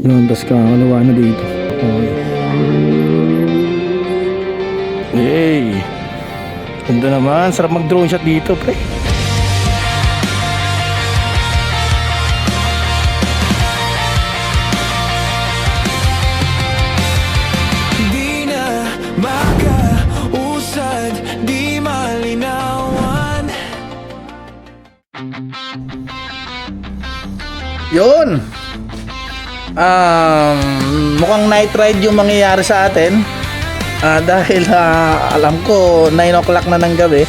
Yun, tapos kakalawa na dito. Okay. Yay! Ganda naman, sarap mag drone shot dito pre. Di na makausad, di malinawan. Yun! Mukhang night ride yung mangyayari sa atin. Dahil alam ko 9 o'clock na ng gabi.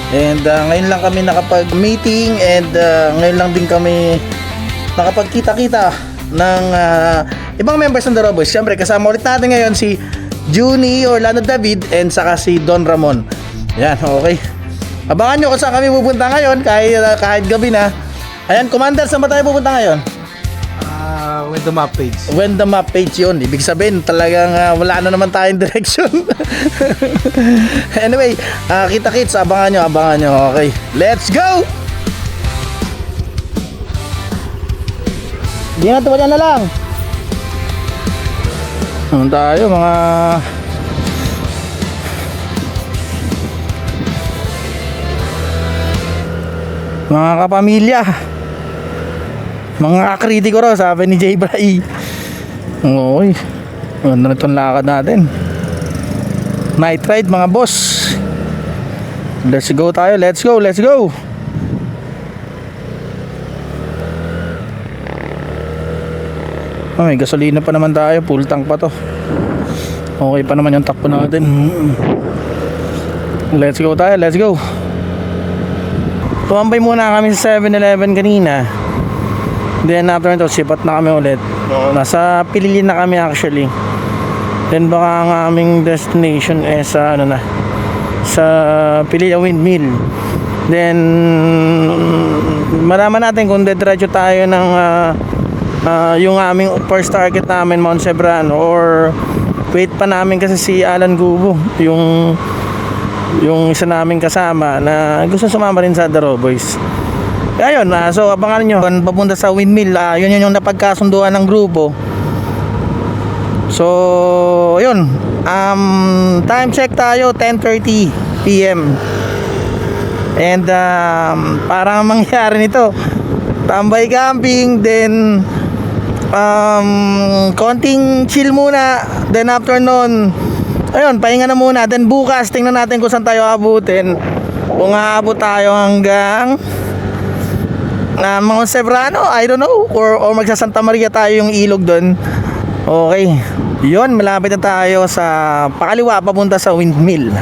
And ngayon lang kami nakapag-meeting. And ngayon lang din kami nakapagkita-kita ng ibang members ng The Roboys. Siyempre kasama ulit natin ngayon si Junie, Orlando David, and saka si Don Ramon. Yan, okay. Abangan nyo kung saan kami pupunta ngayon kahit gabi na. Ayan, Commander, saan ba tayo pupunta ngayon? With the map page. When the map page yun, ibig sabihin talagang wala na naman tayong direction. Anyway, kita-kits, abangan nyo. Okay, let's go! Di na, tuwala na lang. Ano tayo, mga kapamilya, mga kakritiko raw, sabi ni Jay Bray. Uy, ano na itong lakad natin. Night ride mga boss. Let's go tayo, let's go. May gasolina pa naman tayo, full tank pa to. Okay pa naman yung takbo natin. Let's go tayo, let's go. Tumambay muna kami sa 7-Eleven kanina. Then after nito, sipat na kami ulit. Nasa Pililin na kami actually. Then baka ang aming destination sa sa Pililin Windmill. Then malaman natin kung dediretso tayo ng yung aming first target namin, Mount Cebrano, or wait pa namin kasi si Alan Gubo, yung isa namin kasama na gusto sumama rin sa The Roboys. Ayun, so abangan nyo papunta sa Windmill. Yun yung napagkasunduan ng grupo. So yun, time check tayo 10:30 PM. And parang mangyari nito, tambay camping, then konting chill muna, then after nun, ayun, pahinga na muna. Then bukas tingnan natin kung saan tayo abutin. Kung aabot tayo hanggang Mount Cebrano, I don't know, or magsa Santa Maria tayo, yung ilog doon. Okay, yun, malapit na tayo sa pakaliwa papunta sa Windmill.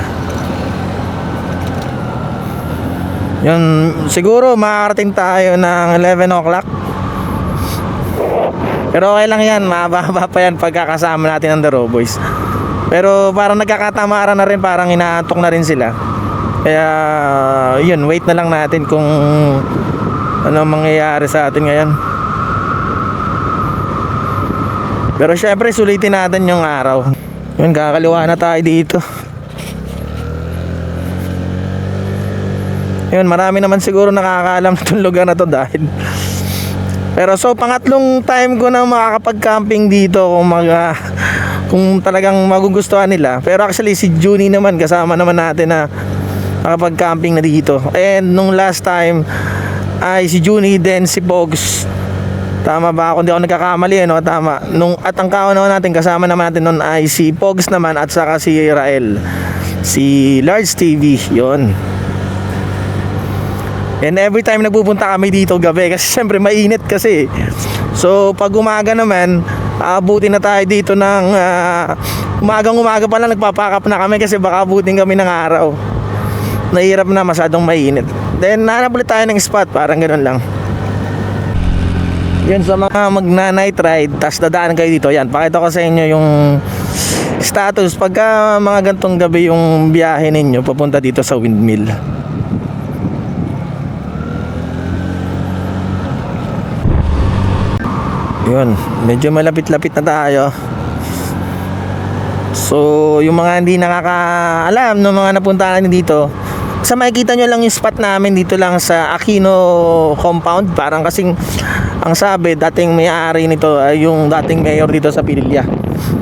Yun, siguro makakarating tayo ng 11 o'clock. Pero okay lang yan, mahaba pa yan pagkakasama natin ng The Roboys. Pero parang nagkakatamaran na rin, parang inaantok na rin sila. Kaya yun, wait na lang natin kung ano mangyayari sa atin ngayon. Pero syempre sulitin natin yung araw. Yun, kakaliwa na tayo dito. Yun, marami naman siguro nakakaalam na itong lugar na to dahil. Pero so pangatlong time ko na makakapag-camping dito kung talagang magugustuhan nila. Pero actually si Junie naman, kasama naman natin na nakapag-camping na dito. And nung last time ay si Junie, then si Pogs. Tama ba? Kung di ako nagkakamali, no? Tama. At ang kauna natin, kasama naman natin nun ay si Pogs naman, at saka si Rael, si Large TV. Yun. And every time nagpupunta kami dito gabi, kasi siyempre mainit kasi. So pag umaga naman, aabutin na tayo dito ng umaga pa lang, nagpapakap na kami kasi baka abutin kami ng araw. Nahirap na, masyadong mainit. Then hanap ulit tayo ng spot, parang ganun lang. Yan, sa mga magna-night ride, tas dadaan kayo dito. Yan, pakita ko sa inyo yung status pagka mga gantong gabi yung biyahe ninyo papunta dito sa Windmill. Yun, medyo malapit-lapit na tayo. So yung mga hindi nakakaalam ng mga napuntahan dito, sa makikita nyo lang yung spot namin dito lang sa Aquino compound. Parang kasing Ang sabi, dating may-ari nito ay yung dating mayor dito sa Pililya.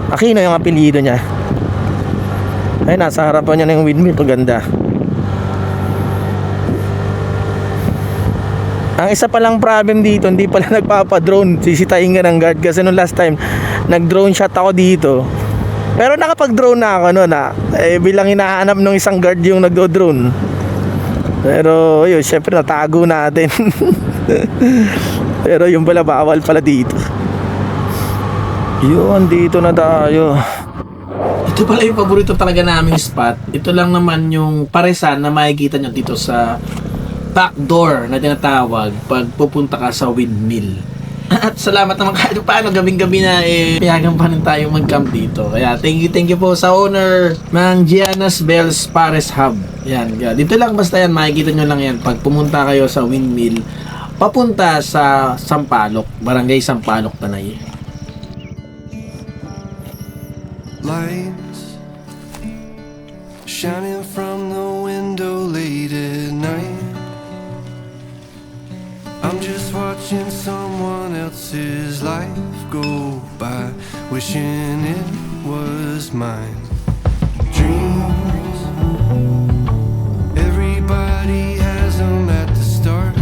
Aquino yung apelyido niya. Ay, nasa harapan niya na yung windmill. Ganda. Ang isa palang problem dito, hindi pala nagpapa-drone. Sisitayin ka ng guard. Kasi nung last time, nag-drone shot ako dito. Pero nakapag-drone na ako noon bilang hinahanap ng isang guard yung nagdo-drone. Pero yun, syempre natago natin. Pero yung pala bawal pala dito. Yun, dito na tayo. Ito pala yung paborito talaga naming spot. Ito lang naman yung paresan na makikita nyo dito sa back door na tinatawag pag pupunta ka sa windmill. At salamat naman kahit paano gabing-gabi na piyagan pa rin tayo mag-camp dito. Kaya thank you po sa owner ng Gianna's Bells Pares Hub. Yan, dito lang basta yan, makikita nyo lang yan pag pumunta kayo sa windmill papunta sa Sampaloc, Barangay Sampaloc, Tanay. Lights shining from the window late at night. I'm just watching someone else's life go by, wishing it was mine. Dreams, everybody has them at the start.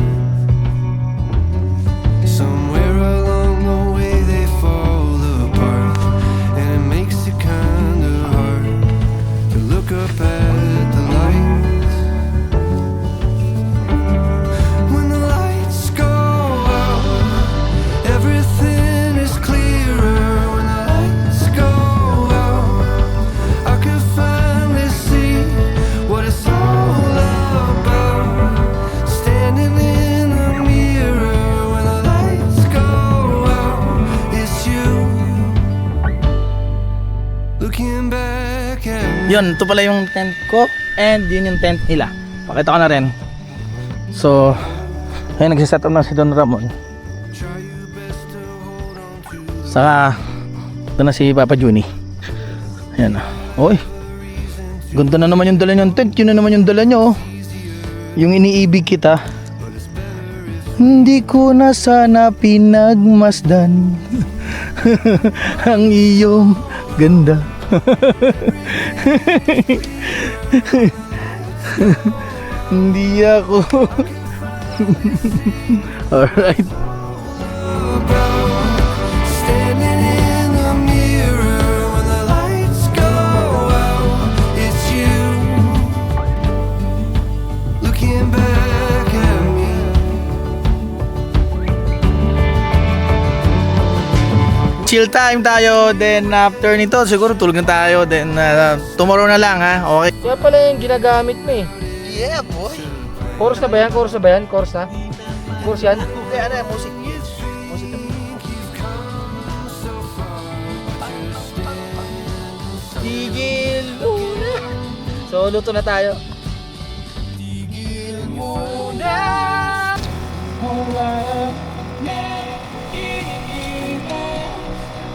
Somewhere along the way they fall apart, and it makes it kinda hard to look up at the lights. When the lights go out, everything is clearer. When the lights go out, I can finally see what it's all about. Standing in the mirror when the lights go out, it's you looking back at me. Yun, ito pala yung tent ko. And yun yung tent nila. Pakita ko na rin. So, ayun, nagsiset up na si Don Ramon. Saka, ito na si Papa Juni. Ayan. Oy, ganda na naman yung dala niyong tent. Yun na naman yung dala niyo. Yung iniibig kita. Hindi ko na sana pinagmasdan ang iyong ganda. Hindi ako. Alright. Standing in the mirror when the lights go out, it's you looking back at me. Chill time tayo. Then after nito siguro tulog na tayo. Then tomorrow na lang ha. Okay. Kaya pala yung ginagamit mo eh. Yeah boy. Chorus na ba yan? Chorus na ba yan? Chorus na? Chorus yan? Okay, ano yan? Music. Music. Tigil muna. So, luto na tayo.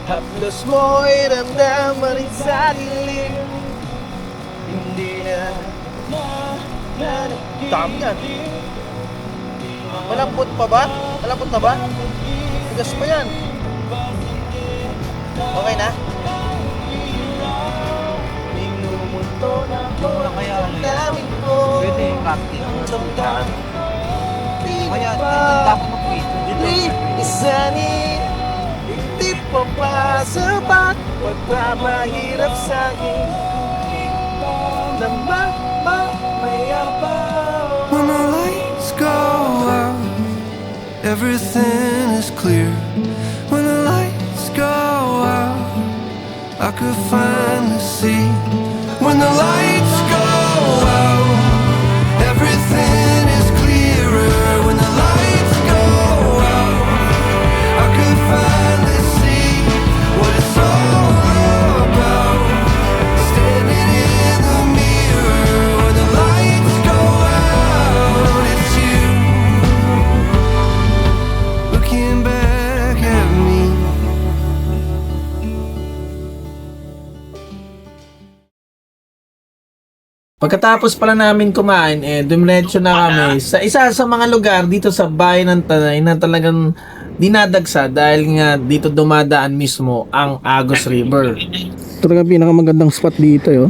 Haplos mo'y ramdaman rin sa dilim. Hindi na dami yan. Malambot pa ba? Malambot na ba? Tigas pa yan. Okay na? Minumunto na ko ang damdamin ko. Pwede yung casting. Kaya, dapat mag-wait. Isanin, hindi pa pa sapat. Pagpapahirap sa'kin na mayabang. When the lights go out, everything is clear. When the lights go out, I could finally see. When the lights go out, everything is clearer. When the lights go out, I could finally see what it's all about. Standing in the mirror when the lights go out, it's you looking back at me. Pagkatapos pala namin kumain, dumiretso na kami sa isa sa mga lugar dito sa bayan ng Tanay na talagang dinadagsa dahil nga dito dumadaan mismo ang Agos River. Talaga pinakamagandang spot dito, yo.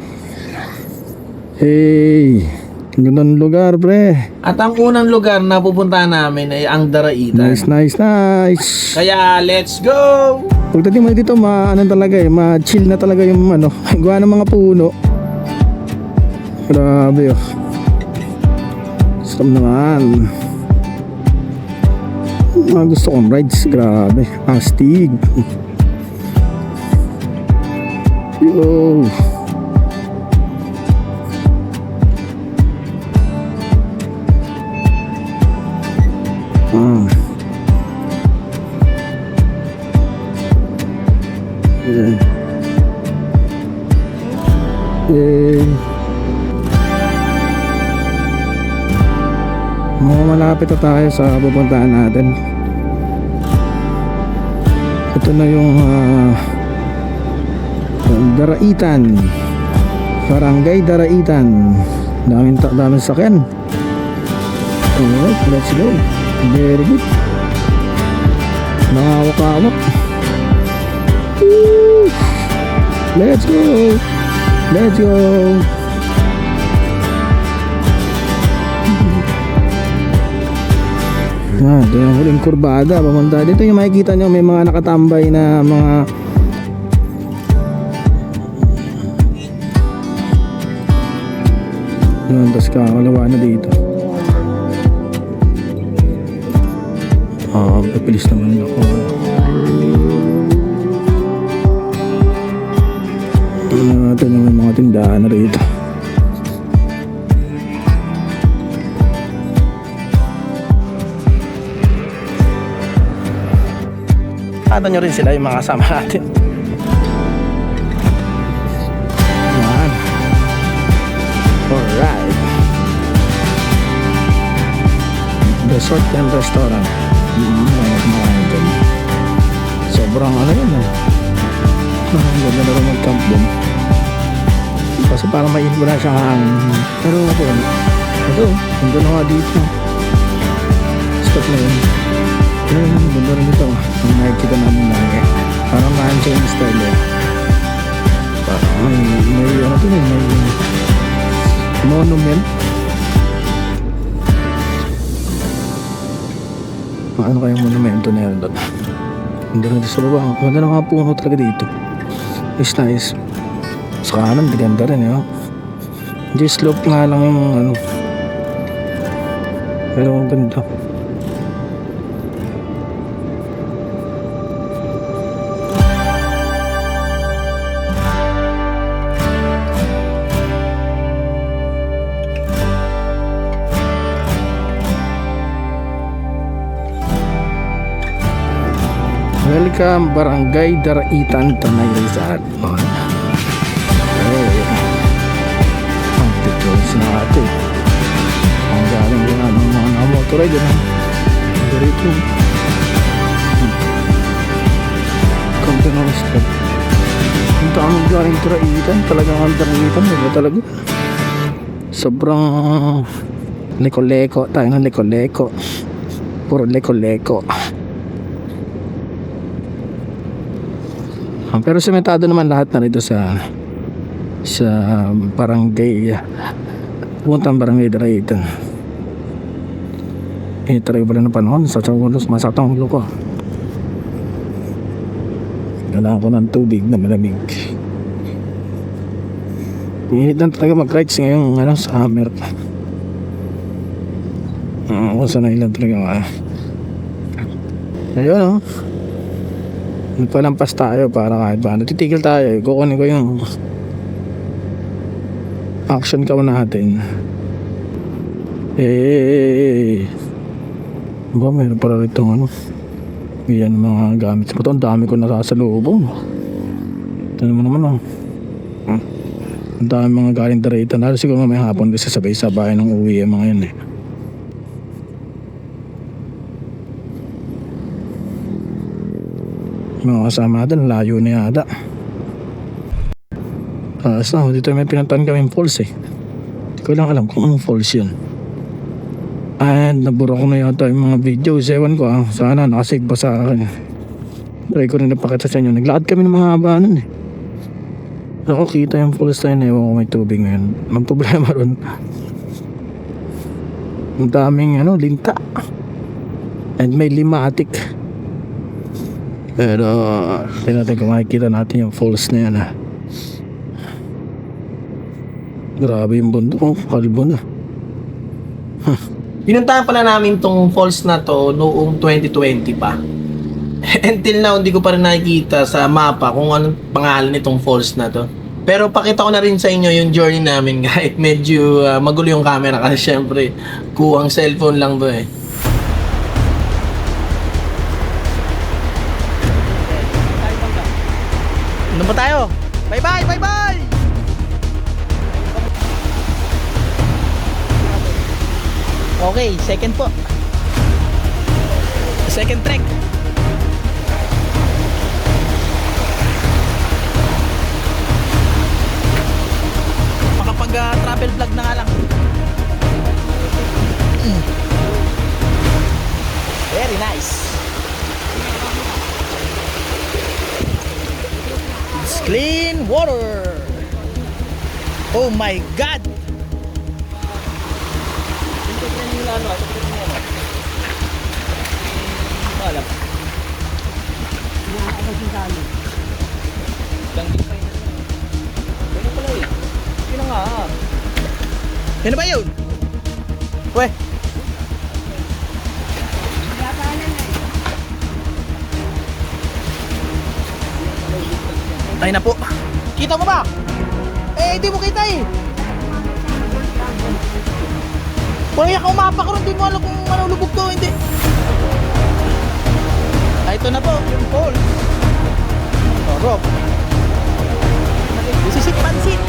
Hey, gandang lugar, pre. At ang unang lugar na pupuntahan namin ay ang Daraitan. Nice. Kaya let's go! Pagdating mo dito, ano talaga ma-chill na talaga yung gawa ng mga puno. Grabe, oh. Sarap naman. Mga gusto kong rides, grabe. Astig. Yo. Malapit na tayo sa pupuntahan natin. Ito na yung Daraitan, Barangay Daraitan. Daming sakyan. Alright, let's go. Very good. Nakawak-awak. Let's go. Ito yung huling kurbada. Pamunta dito yung makikita nyo, may mga nakatambay na mga tapos kakalawa na dito. Papilis naman ako. Ito na may mga tindahan na rito. Kata nyo rin sila yung mga kasama natin. Yan. Alright. Resort and restaurant. Sobrang yun eh. Ganda na rin mag-camp din. Kasi parang may wala siyang hangin. Pero ako ito, ganda na nga dito. Stop na yun. Ganda rin ito. Ang nakikita namin na parang na-change style eh. Parang may monument. Ano kayang monumento na yun doon? Ganda rin sa baba. Ganda na nga puno talaga dito. It's nice. Sa kanan, ganda rin eh. Just slope nga lang yung pero ang ganda. Welcome Barangay Daraitan, Tanay Rizal. Ang titulis na ito. Ang galing din ng mga motoride na dito. Kamta na stop. Ang daming galing Daraitan. Talagang ang Daraitan. Talaga. Sobrang leko-leko. Tayo ng leko-leko. Puro leko-leko. Pero sementado naman lahat na rito sa barangay puntang Barangay Daraitan. Taray pala ng panahon sa masatang ulo ko. Kailangan ko ng tubig na malamig. Init lang talaga mag-rides ngayong summer. Kung sanay lang talaga ayun palampas tayo para kahit paano titigil tayo. Kukunin ko yung action cam natin. Meron pala rito yan mga gamit. Ito ang dami ko nakasalubong. Ito naman ang dami mga galing Daraitan. Lalo siguro may hapon kasi sabay-sabay ng uwi mga yan eh. Mga kasama natin, layo na yata. Dito may pinuntahan kaming falls eh. Hindi ko lang alam kung anong falls yun. And nabura ko na yata yung mga videos. Ewan ko sana nakasave pa sa akin. Try ko rin napakita sa inyo. Naglakad kami ng mahaba nun eh. Ako kita yung falls na yun. Ewan ko may tubig ngayon. Ang problema ron, ang daming linta. And may limatic. Pero tingnan natin kung makikita natin yung falls na yan Grabe yung bundok. Kalbo na. Pinuntahan pala namin tong falls na to noong 2020 pa. Until now, hindi ko pa rin nakikita sa mapa kung anong pangalan nitong falls na to. Pero pakita ko na rin sa inyo yung journey namin kahit medyo magulo yung camera kasi syempre kuwang cellphone lang to eh. Ano ba tayo? Bye bye! Bye bye! Okay, second po. Second trek. Makapag travel vlog na nga lang. Very nice. It's clean water. Oh my God. Yan na ba yun? Weh. Tayo na po. Kita mo ba? Eh, hindi mo kita eh. Kung iyak umapa ko rin, hindi mo alam kung manulubog to o hindi. Ah, ito na po, yung pole. Oh, rope. This is it, pansit.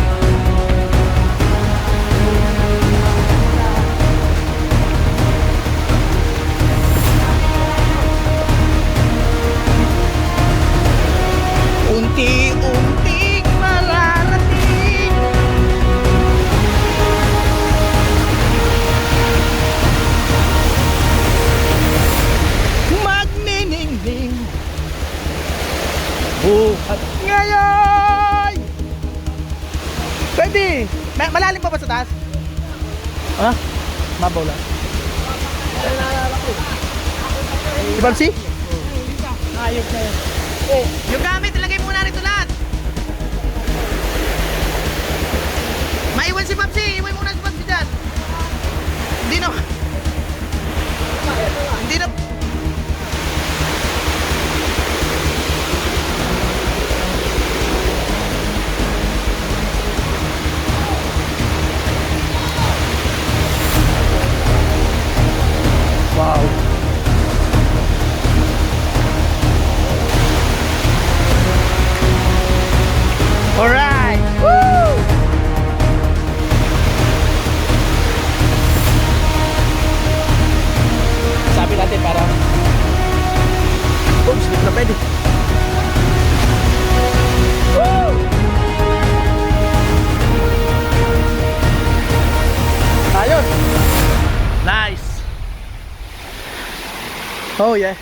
Unti-unting mararating. Magniningning buhat ngayon. Pwede. Malalim pa ba sa taas? Ha? Mabaw lang. Si Babsi? Ayok na yun. Yung gamit, ilagay muna rito lahat. Maiwan si Babsi. Iwan muna si Babsi dyan. Hindi na. Hindi na. Wow. Alright. Woo! Sabi natin para oops, hindi na pwede. Woo! Ayos. Nice. Oh yeah.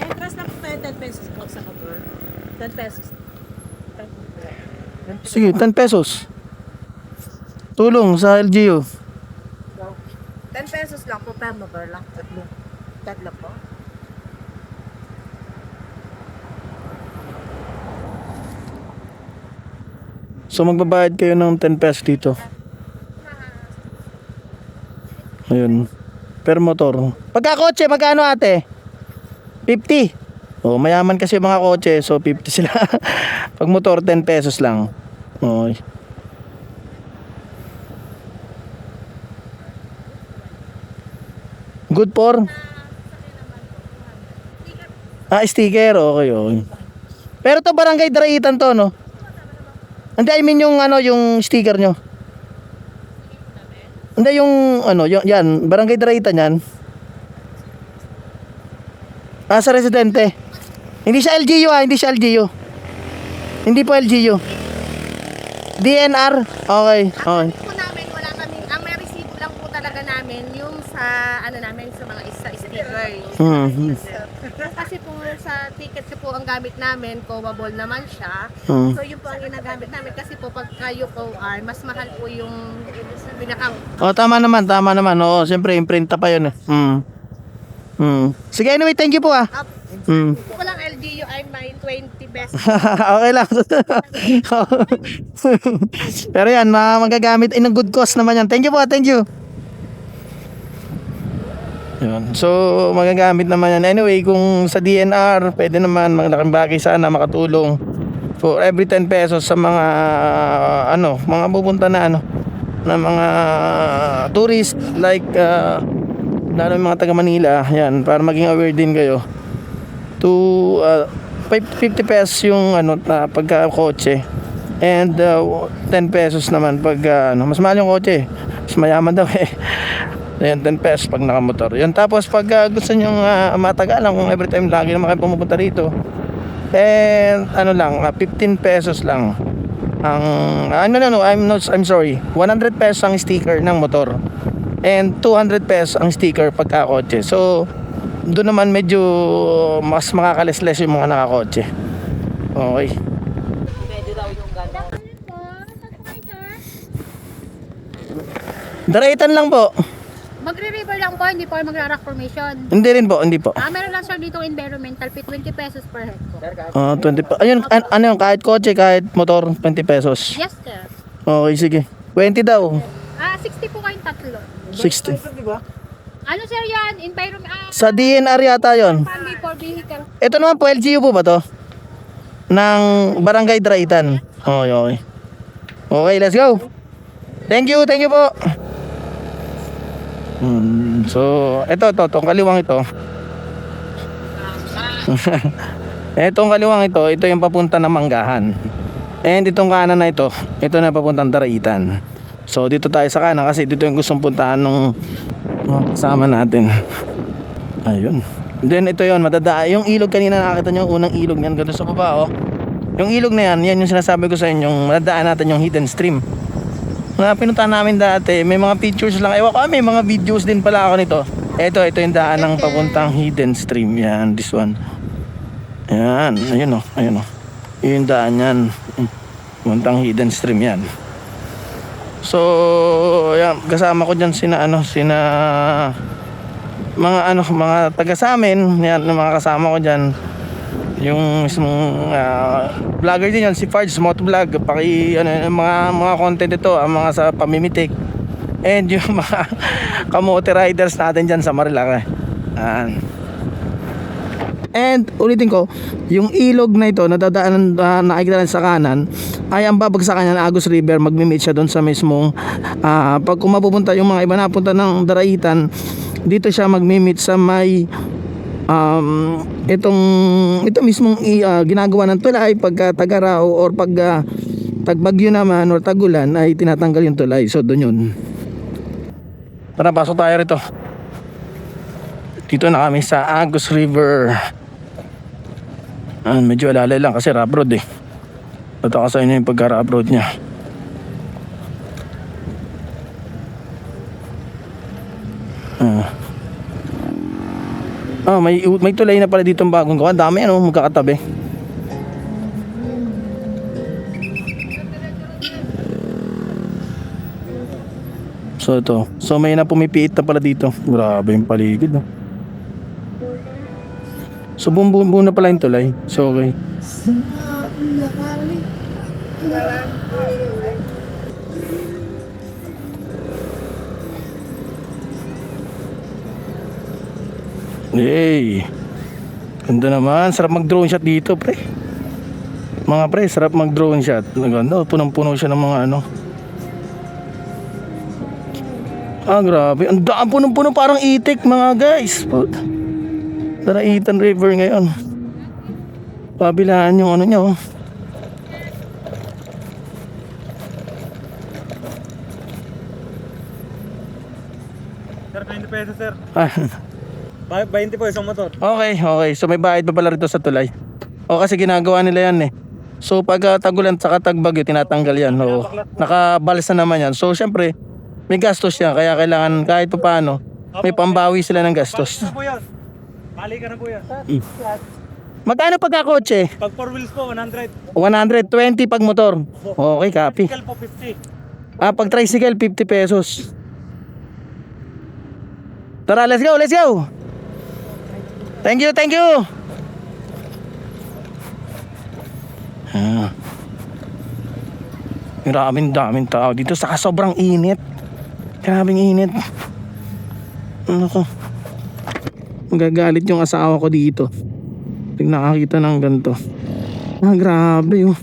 Entrance lang po tayo 10 pesos po sa motor. 10 pesos. Sige, 10 pesos. Tulong sa LGU. 10 pesos lang po per motor lang. Tatlo po. So magbabayad kayo ng 10 pesos dito. Ayun. Per motor. Pagka kotse, magkano ate? 50. Oh, mayaman kasi yung mga kotse, so 50 sila. Pag motor, 10 pesos lang. Okay. Good for? Ah, sticker. Okay, okay. Pero to barangay Daraitan to, no? Hindi, I mean yung yung sticker nyo. Hindi yung yan, barangay Daraitan yan. Ah, sa residente. Hindi siya LGU hindi siya LGU. Hindi po LGU. DNR. Okay. Po namin, wala kami, ang may resibo lang po talaga namin, yung sa, ano namin, sa mga sticker. Mhm. Kasi po sa ticket po ang gamit namin, Cowable naman siya. Mm. So yun po ang ginagamit namin kasi po pag kayo OR, mas mahal po yung pinakang. Tama naman. Oo, siyempre imprinta pa 'yun. Sige, anyway, thank you po Kung walang LGU, ay may 20 pesos. Okay lang. Pero yan, magagamit in a good cause naman yan. Thank you po, thank you. Yun. So, magagamit naman yan. Anyway, kung sa DNR, pwede naman, malaking bagay sana makatulong for every 10 pesos sa mga, mga pupunta na, na mga tourist, like, lalo yung mga taga Manila, yan, para maging aware din kayo. To 50 pesos yung pagka kotse, and 10 pesos naman pag mas mahal yung kotse, mas mayaman daw Ayan, 10 pesos pag nakamotor. Yan, tapos pag gusto nyo matagalan, kung every time lagi naman kayo pumupunta rito, and 15 pesos lang ang I'm sorry, 100 pesos ang sticker ng motor and 200 pesos ang sticker pagka kotse. So doon naman medyo mas makakalisles yung mga nakakotse. Okay. Daraitan lang po. Magre-river lang po, hindi po kayo magra-rock formation. Hindi rin po, hindi po. Meron lang sir dito environmental fee, 20 pesos per head po. 20 pa. Ayun, ano yung kahit kotse, kahit motor, 20 pesos. Yes sir. Okay, sige. 20 daw. 60 po kayong tatlo. 60. Ano sir yan? Sa DNR yata yon. Family for vehicle. Ito naman po, LGU po ba to? Ng Barangay Daraitan. Okay. Okay, let's go. Thank you po. So, itong kaliwang ito. Itong kaliwang ito yung papunta ng Manggahan. And itong kanan na ito na papuntang Daraitan. So, dito tayo sa kanan kasi dito yung gustong puntahan ng kasama natin. Ayun. Then ito yon, yung ilog kanina nakakita nyo, unang ilog niyan gano'n sa baba Yung ilog na yan yung sinasabi ko sa inyo, madadaan natin yung hidden stream. Na pinuntahan namin dati, may mga pictures lang. Ewan ko, may mga videos din pala ako nito. Ito yung daan ng papuntang hidden stream. Yan, this one. Yan, ayun o. Yung daan yan. Papuntang hidden stream yan. So, yan, kasama ko dyan mga taga sa amin. Yan, mga kasama ko dyan. Yung mismong vlogger din yan, si Farge Motovlog. Mga content ito, ang mga sa pamimitik. And yung mga kamote riders natin dyan sa Marilaki. And ulitin ko, yung ilog na ito nadadaanan, nakikita natin sa kanan, ay ang babagsakan niya ng Agus River. Magmi-meet siya doon sa mismong pag kung mapupunta yung mga iba napunta ng Daraitan, dito siya magmi-meet sa may ito mismong ginagawa ng tulay pagka tagaraw or pag tagbagyo naman or tagulan ay tinatanggal yung tulay. So doon yun. Tara, pasok tayo rito. Dito na kami sa Agus River. Medyo alalay lang kasi rough road eh. Ito ka sa inyo yung pagka rough road nya. May tulay na pala dito bagong gawa. Dami magkakatabi. So ito. So may na pumipiit na pala dito. Grabe yung paligid. So buo na pala yung tulay. So okay. Hey, ganda naman. Sarap mag drone shot dito pre. Mga pre, sarap mag drone shot. Ganda, punong-puno siya ng mga grabe. Ang daan, punong-puno parang itik mga guys. Daraitan River ngayon. Pabilaan yung niya Sir, 20 pesos sir. 20 po isang motor. Okay. So may bayad pa pala rito sa tulay. O kasi ginagawa nila yan eh. So pag tagulan sa tagbagyo, tinatanggal yan. O, nakabalsa naman yan. So syempre, may gastos yan. Kaya kailangan kahit pa paano, may pambawi sila ng gastos. Balik na po yan. Balik ka na po yan. Magkano pagkakotse? Pag 4 wheels po, 100. 120 pag motor. Okay, copy. Tricycle po, 50. Pag tricycle, 50 pesos. Tara, let's go, let's go. Thank you, thank you. Daming tao dito. Saka sobrang init. Grabing init. Ano ko? Magagalit yung asawa ko dito. Pag nakakita ng ganito. Grabe oh.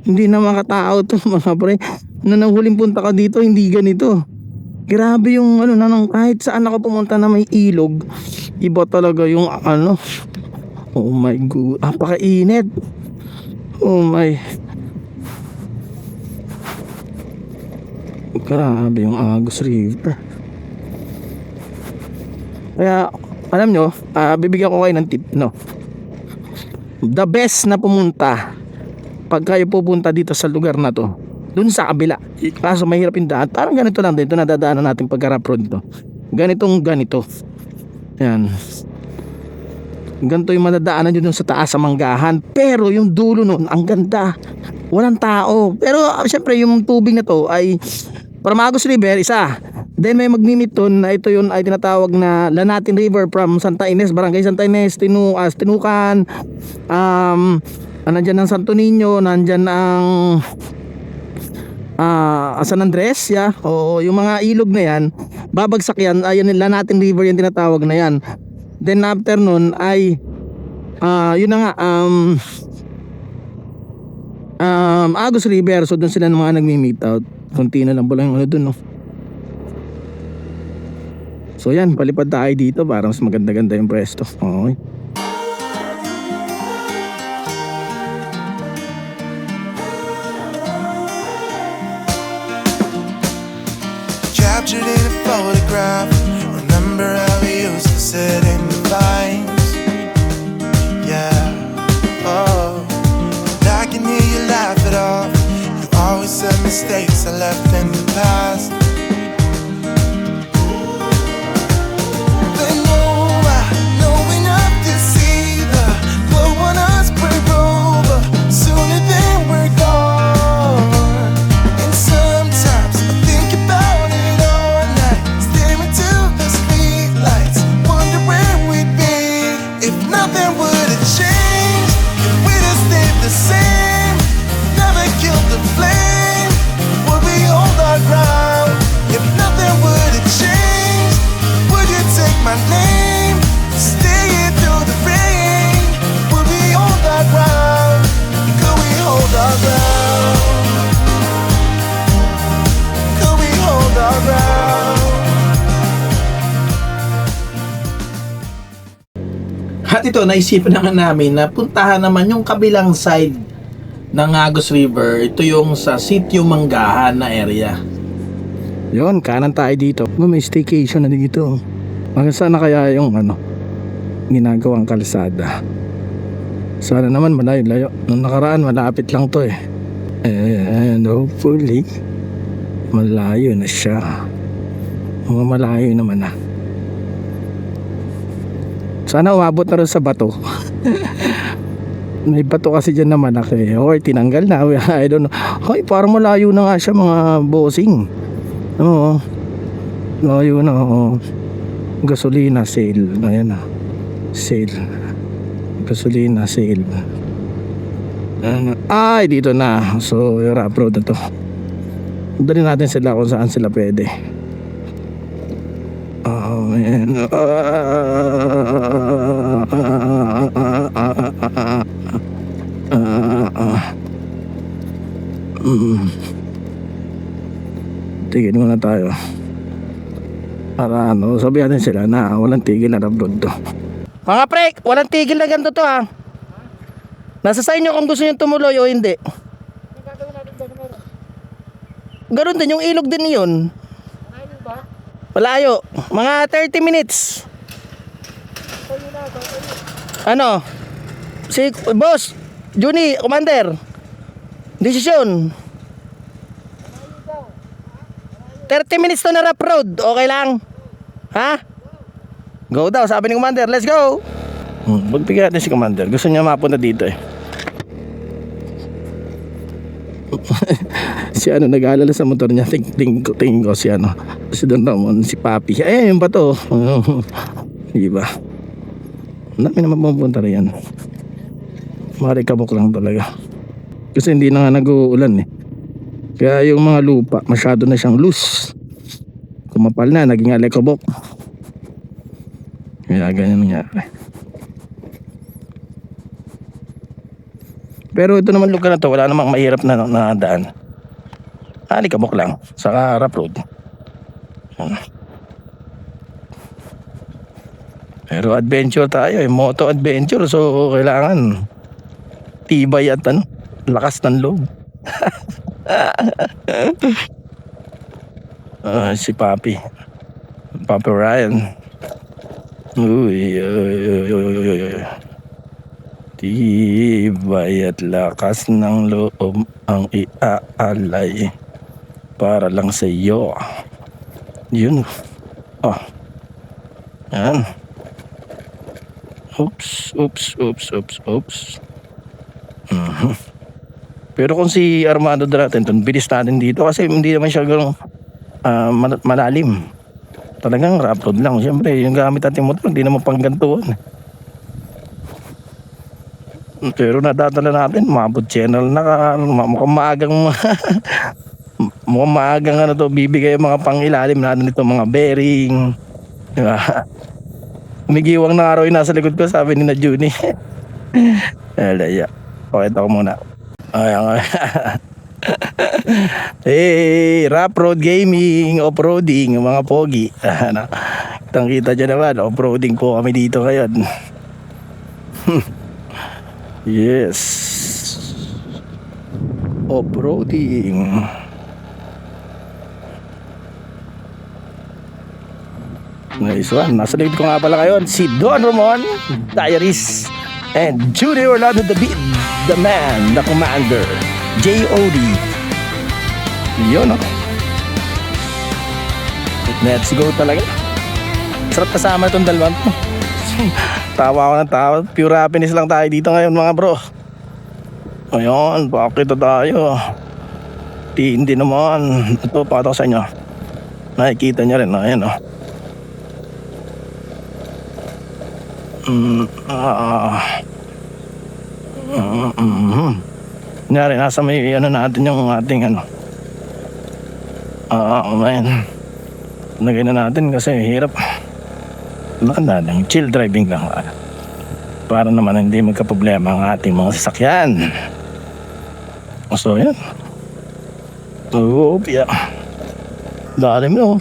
Hindi na makatao to mga pre. Na huling punta ka dito, hindi ganito. Grabe yung ano na kahit saan ako pumunta na may ilog. Iba talaga yung ano. Oh my god, napakainit. Oh my. Grabe yung Agus River. Kaya alam nyo, bibigyan ko kayo ng tip, no? The best na pumunta pag kayo pupunta dito sa lugar na to, dun sa kabila. Kaso mahirap yung daan. Parang ganito lang din. Ito nadadaanan natin pagka-rough road dito. Ganito. Yan. Ganito yung madadaanan nyo dun sa taas sa Manggahan. Pero yung dulo nun, ang ganda. Walang tao. Pero syempre yung tubig na to ay from Agus River, isa. Then may magmimit dun na ito yun ay tinatawag na Lanatin River from Santa Ines, Barangay Santa Ines, Tinucan, nandyan ang Santo Niño, nandyan ang San Andres, yeah. O yung mga ilog na yan, babagsak yan, ayun nila natin river yung tinatawag na yan. Then after nun ay yun na nga Agus River. So doon sila ng mga nagmi-meet out. Kunti na lang pala yung ano doon, no. So yan, palipad tayo dito para mas maganda-ganda yung pwesto. Okay. Captured in a photograph. Remember how we used to sit in the vines? Yeah. Oh, and I can hear you laugh it off. You always said mistakes I left in the past. But no, I know enough to see the glow on us burn over sooner than we're gone. And sometimes I think about it all night, staring to the streetlights, wonder where we'd be if nothing would have changed, if we'd have stayed the same, never killed the flame. Would we hold our ground if nothing would have changed? Would you take my name, stay here through the rain? Would we hold our ground? Could we hold our ground? Could we hold our ground? At ito, naisipan na nga namin na puntahan naman yung kabilang side ng Agus River. Ito yung sa Sitio Manggahan na area. Yun, kanan tayo dito. May staycation na dito. Hanggang saan na kaya yung ginagawang kalsada? Sana naman malayo-layo. Nung nakaraan malapit lang to eh. And hopefully malayo na siya. Malayo naman na. Sana umabot na rin sa bato. May bato kasi dyan naman or tinanggal na. I don't know. Ay, parang malayo na nga siya mga bossing. Oo. Malayo na. Oo. Gasolina sale. Ayan na. Sale. Gasolina sale. Ay, dito na. So, yung rough road na to. Dali natin sila kung saan sila pwede. Oh man. Tigil muna tayo. Para sabihan natin sila na walang tigil na rough road to. Mga pre, walang tigil na ganito to ha. Nasa sa inyo kung gusto nyo tumuloy o hindi. Ganun din yung ilog din yun. Malayo. Mga 30 minutes. Ano? Si boss, Juni, commander. Desisyon. 30 minutes to na rough road. Okay lang? Ha? Go daw, sabi ni commander. Let's go. Magbigay natin si commander. Gusto niya mapunta dito eh. Si ano nag-aalala sa motor niya. Tingin ko si ano. Si Don Ramon, si Papi. Ay, yun ba to? Diba? Dami naman pumunta rin yan. Marikabok lang talaga. Kasi hindi na nga nag-uulan eh. Kaya yung mga lupa masyado na siyang loose. Kumapal na, naging alikabok. Kaya ganyan nangyari. Pero ito naman lugar na to, wala namang mahirap na daan. Alikabok lang, saka rough road. Pero adventure tayo eh, moto adventure. So kailangan tibay at ano, lakas ng loob. Si Papi Ryan. Uy. Tibay at lakas ng loob ang iaalay para lang sa iyo. Yun. Oh. Yan. Oops. Pero kung si Armando Dratenton, bilis natin dito kasi hindi naman siya ganun malalim. Talagang rough road lang. Siyempre, yung gamit natin motor, hindi naman pang gantuan. Pero nadadala natin, mabot channel na mukhang maagang ano to, bibigay yung mga pangilalim natin nito, mga bearing. Diba? Umigiwang na araw yung nasa likod ko, sabi ni na Juni. Alaya. Okay, ako muna. Ayan. Hey, rough road gaming, off-roading, mga pogi. Kitang-kita dyan naman, off-roading po kami dito ngayon. Yes. Off-roading. Nice one. Nasa likod ko nga pala ngayon si Don Ramon Diaries and Judy Orlando the Beat, the man, the commander, J.O.D. Yun, no? Let's go talaga. Sarap kasama itong dalawang to. Tawa ako ng tawa. Pure happiness lang tayo dito ngayon, mga bro. Ayun, pakita tayo. Hindi naman. Ito, pakita ko sa inyo. Nakikita nyo rin, ayan, no? Kunyari, nasa may ano natin yung ating ano. Man. Nagay na natin kasi hirap. Maganda lang, chill driving lang. Para naman hindi magka-problema ang ating mga sasakyan. So yan. Yeah. Dalim no.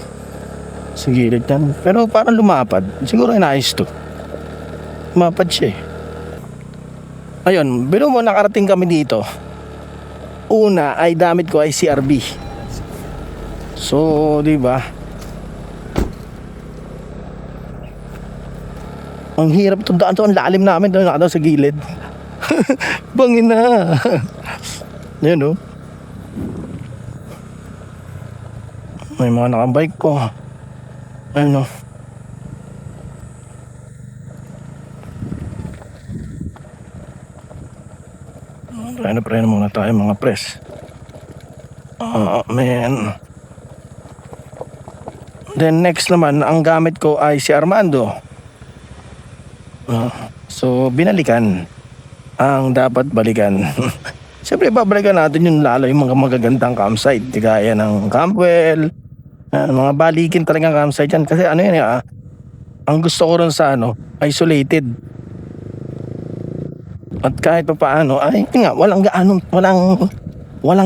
Sa gilid yan. Pero parang lumapad. Siguro inayos to. Lumapad siya eh. Ayun, biro mo nakarating kami dito. Una ay damit ko ay CRB. So, di ba? Ang hirap itong daan to, ang lalim namin doon nakadaw sa gilid. Bangin na. Yan o. May mga nakabike ko. Ayun o. Preno muna tayo mga pres. Man. Then next naman, ang gamit ko ay si Armando. So binalikan ang dapat balikan. Siyempre babalikan natin yung lalo yung mga magagandang campsite, gaya ng Campwell, mga balikin talagang campsite yan. Kasi ano yan ang gusto ko rin sa ano, isolated. At kahit pa paano ay nga walang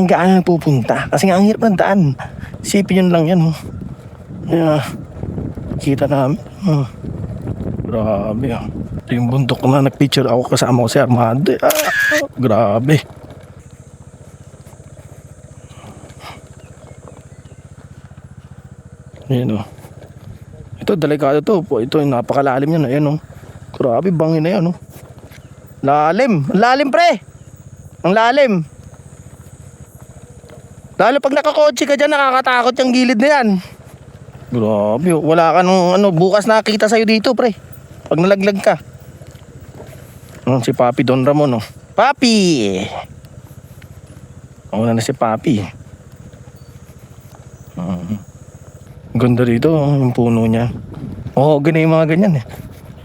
gaano pupunta kasi nga ang hirap ng daan. Isipin yun lang yan. Kita namin. Grabe. Ito yung bundok na nagpicture ako kasama ko si Armando. Grabe. Ayan o. Ito delikado to po. Ito yung napakalalim yan. Ayan o. Grabe bangin na yan o. Lalim. Ang lalim, pre. Ang lalim. Lalo pag nakakotse ka dyan, nakakatakot yung gilid na yan. Grabe, wala ka nung bukas nakakita sa'yo dito, pre. Pag nalaglag ka. Si Papi Don Ramon, oh. Papi! Wala na si Papi. Ganda dito, yung puno niya. Ganyan yung mga ganyan eh.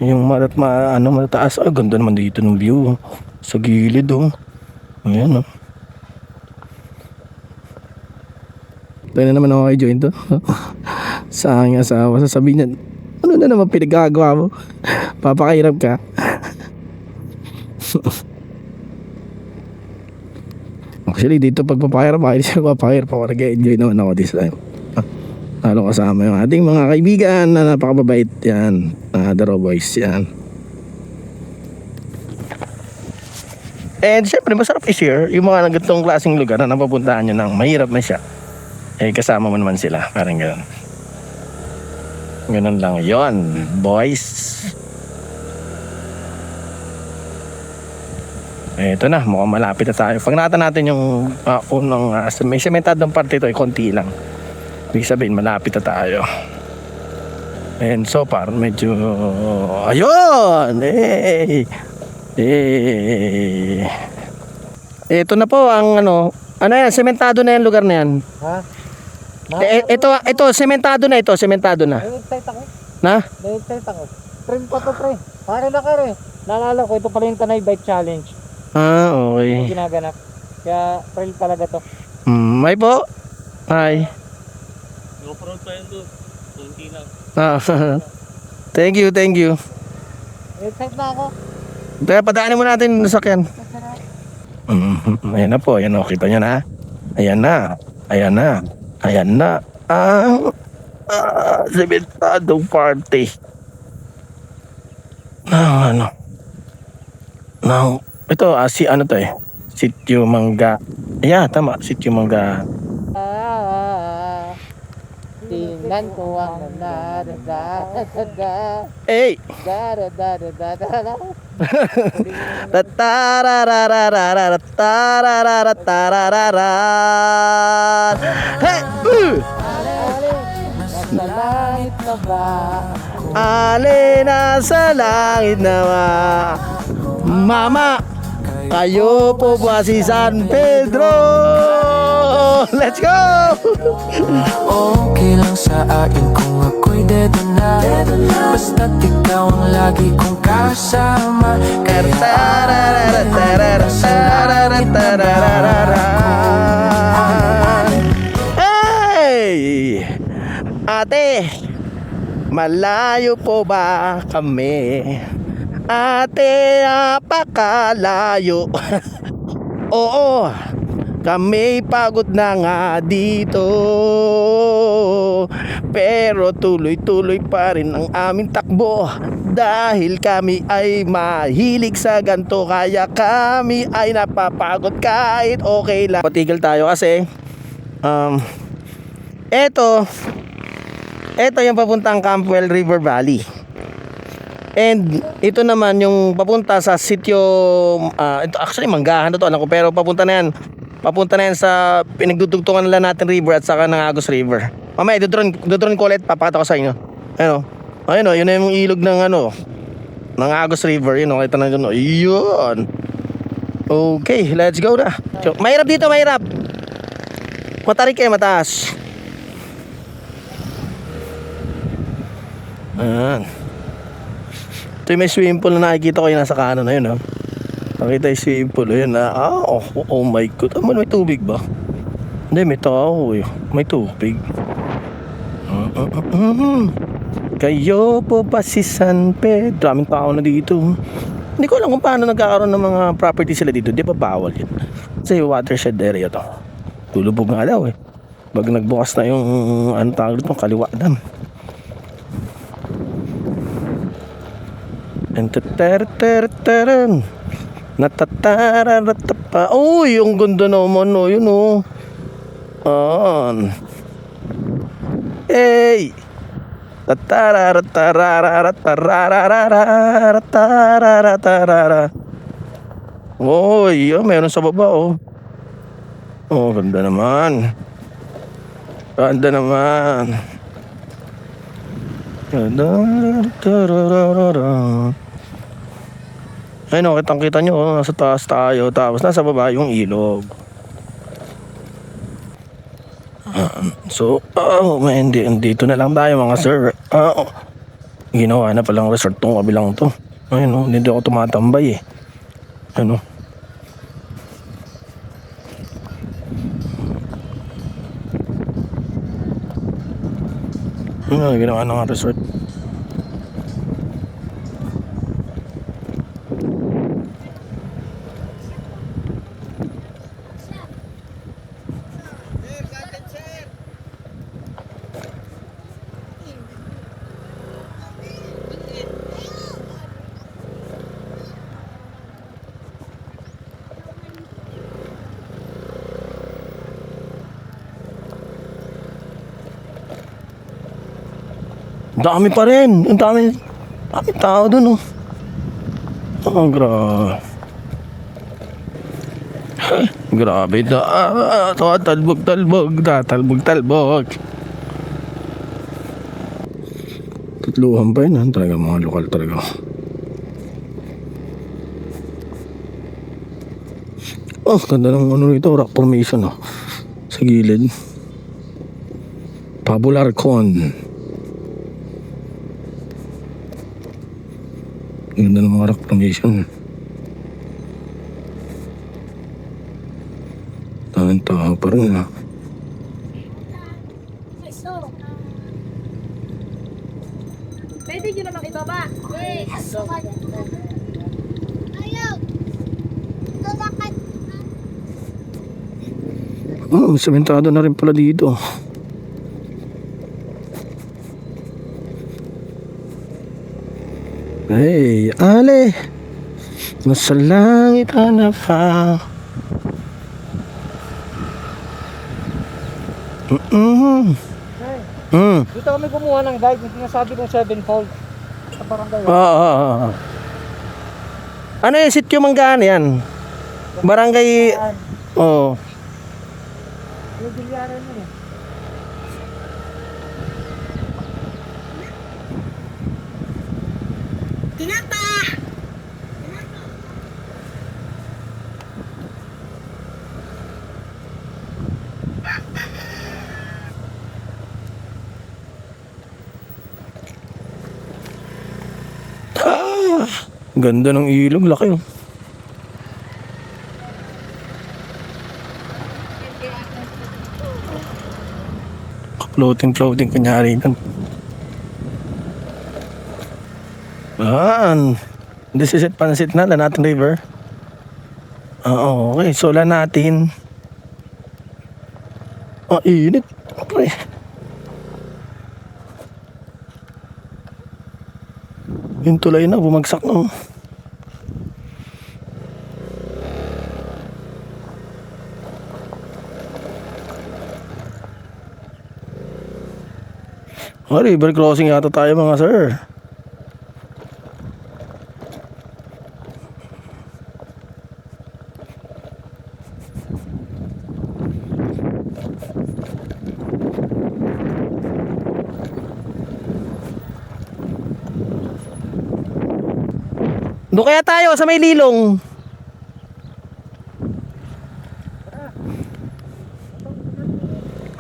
Yung matataas. Ay, ganda naman dito ng view. Sa gilid, oh. Ayan, oh. Tayo na naman ako kay Join to. Sa aking asawa, sasabihin niya, ano na naman pinagagawa mo? Papakahirap ka. Actually, dito pag papakahirap ako, nag-enjoy naman ako this time. Lalo kasama yung ating mga kaibigan na napakababait yan. Daro Boys yan. And syempre, masarap i-share yung mga ganitong klaseng lugar na napapuntahan nyo ng mahirap na siya. Kasama mo naman sila. Parang gano'n. Ganun lang yon, boys. Ito na, mukhang malapit na tayo. Pag nakita natin yung unang may sementadong parte ito, konti lang. Ibig sabihin, malapit na tayo. And so far, medyo ayun! Ito na po ang yan, sementado na yung lugar na yan. Ha? Ito, sementado na ito, sementado na. Na-excite ako. Na? Na-excite ako. Trim pa to, pre. Paano na ka, re? Naalala ko, ito pala yung Tanay Bike Challenge. Okay. Yung ginaganap. Kaya, trail talaga to. May po. Hi. GoPro pa yun doon. Kunti lang. Thank you. Excite na ako. Kaya padaanin mo natin yung sakyan. Ayan na po, ayan o, kita nyo na. Ayan na. Ang sementadong party. Ito, Sitio Mangga. Ayan, tama, Sitio Mangga. Tingnan ko ang nadadada. Hey! Dadadadadada. Hey! Nasa langit na ba? Alin sa langit na ba? Mama, kayo po ba si San Pedro? Let's go! Okay lang sa akin kung ako'y dedo na. Basta't ikaw ang lagi kong kasama. Hey! Ate, malayo po ba kami? Ate, napakalayo. Oo, kami pagod na nga dito. Pero tuloy-tuloy pa rin ang aming takbo. Dahil kami ay mahilig sa ganto. Kaya kami ay napapagod kahit okay lang. Patigil tayo kasi Ito yung papuntang Campwell River Valley. And ito naman yung papunta sa sitio ito actually Manggahan to alam ko, pero papunta na yan sa pinagdudugtungan nila natin river at saka ng Agos River. Mamaya dodron ko ulit, papakita ko sa inyo. Ayun yun na yung ilog ng ng Agos River. Yun kita na yun. Yun. Okay, let's go na. Mahirap dito, mahirap. Matarik kayo, mataas. Ito yung may swimming pool na nakikita ko yung nasa kanan na yun. Nakita yung swimming pool. Ayun na. Oh my God. May tubig ba? Hindi, may tao. May tubig. Kayo po ba si San Pedro? Daming tao na dito. Hindi ko alam kung paano nagkakaroon ng mga property sila dito. Di ba bawal yun? Kasi watershed area to. Tulubog nga daw Pag nagbukas na yung tawag dito, kaliwa dam. Natataratapa. Uy, yung ganda naman yun Hey! Oy, meron sa baba, oh. Oh, ganda naman. Ganda naman. Ayun, oh, kitang-kita nyo, oh, nasa taas tayo, tapos nasa baba yung ilog. So, man, dito na lang tayo mga sir. Ginawa na palang resort tong kabilang to. Ayun, oh, hindi ako tumatambay eh. Ano? Ginawa na nga resort. Dami pa rin. Ang dami tao dun, oh. Grabe. Grabe. Tatalbog. Tutluhan pa yun, talaga mga lokal talaga. Oh, ganda ng ano rito, rock formation, oh. Sa gilid. Popular Con. Ganda ng mga rock formation. Daming tao pa rin, ha. Pwede nyo namang ibaba. Yes. Ayaw. Lalakan. Sementado na rin pala dito. Hey, ale. Nasa langit na pa. Dito kami kumuha ng guide, yung sinasabi kong 7-fold sa barangay. Ano yung sityo Manggaan yan? Barangay. Oo. Yung bilyaran yun eh. Ganda ng ilog, laki, oh. Floating kunyari yan. This is it, Pansit na, Lanatan River. Okay, so natin. Init. Pre. Yung tulay na, bumagsak na, oh. River crossing yata tayo mga sir. Doon kaya tayo sa may lilong.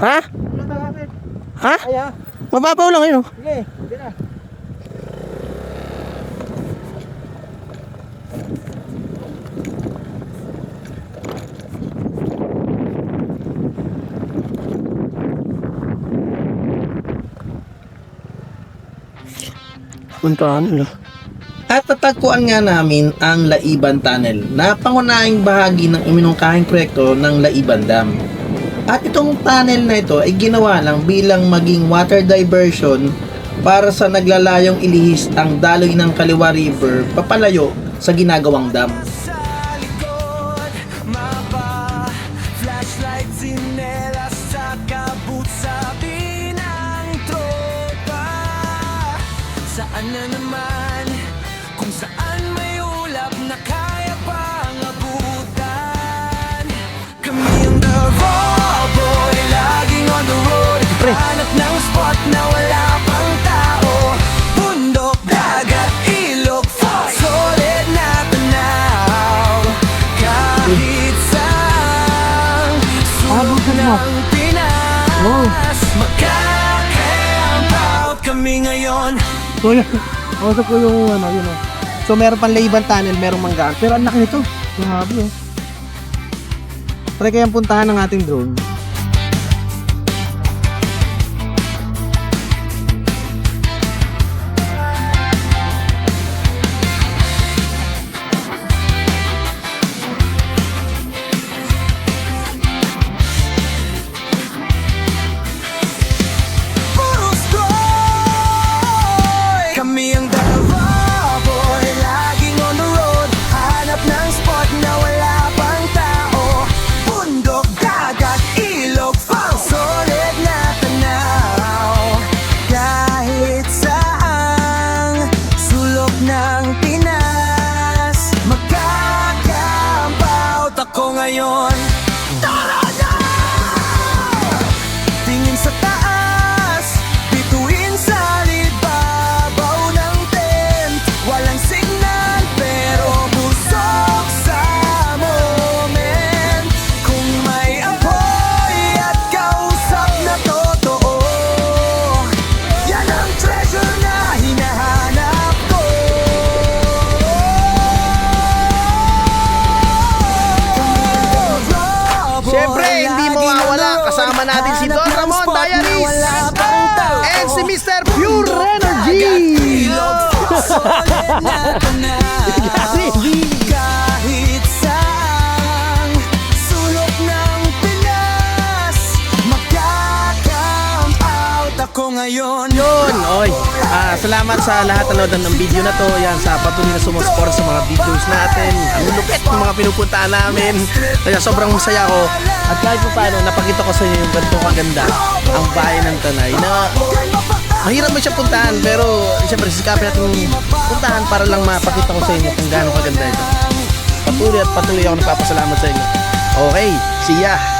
Ha? Ha? Kaya, Mababaw lang yun, oh. sige, hindi na. Puntahan nila. At natagpuan nga namin ang Laiban Tunnel na pangunahing bahagi ng iminungkahing proyekto ng Laiban Dam. At itong tunnel na ito ay ginawa lang bilang maging water diversion para sa naglalayong ilihis ang daloy ng Kaliwa River papalayo sa ginagawang dam. Sa likod, mapa, flashlight, sinelas, saka boot, sabi ng tropa. Saan na naman, kung saan may ulap na kaya pang abutin. kami ngayon. Kuya, kausap ko yung ano, yun oh. So meron pang Layban Tunnel, merong Manggaan. Pero ang laki nito. Grabe oh. Try kayang puntahan ng ating drone. Puro stroy. Kami ang dalawa, boy, laging on the road. Hanap ng spot na wala pang tao. Bundok, dagat, ilog, pang solid na tanaw. Kahit saang sulok ng Pinas, magka-camp out ako ngayon. Tara na! Tingin sa taas, bituin sa libabaw ng tent. Walang signal pero busog sa moment. Kung may apoy at kausap na totoo, yan ang treasure na hinahanap ko. Siyempre, hindi mawawala. Kasama natin si Don Ramon Diaries and si Mr. Pure Energy. Kahit saan sulok ng Pinas, magka-camp out ako ngayon. Yun, oy. Salamat sa lahat na nanood ng video na to. Yan, sa patuloy na sumusport sa mga videos natin. Ang lupit ng mga pinupuntahan namin. Kaya sobrang masaya ko. At kahit pa paano, napakita ko sa inyo yung ganito kaganda ang bayan ng Tanay na mahirap mo siya puntahan, pero siyempre sisikapin natin puntahan para lang mapakita ko sa inyo kung gaano kaganda ito. Patuloy at patuloy ako nagpapasalamat sa inyo. Okay, see ya!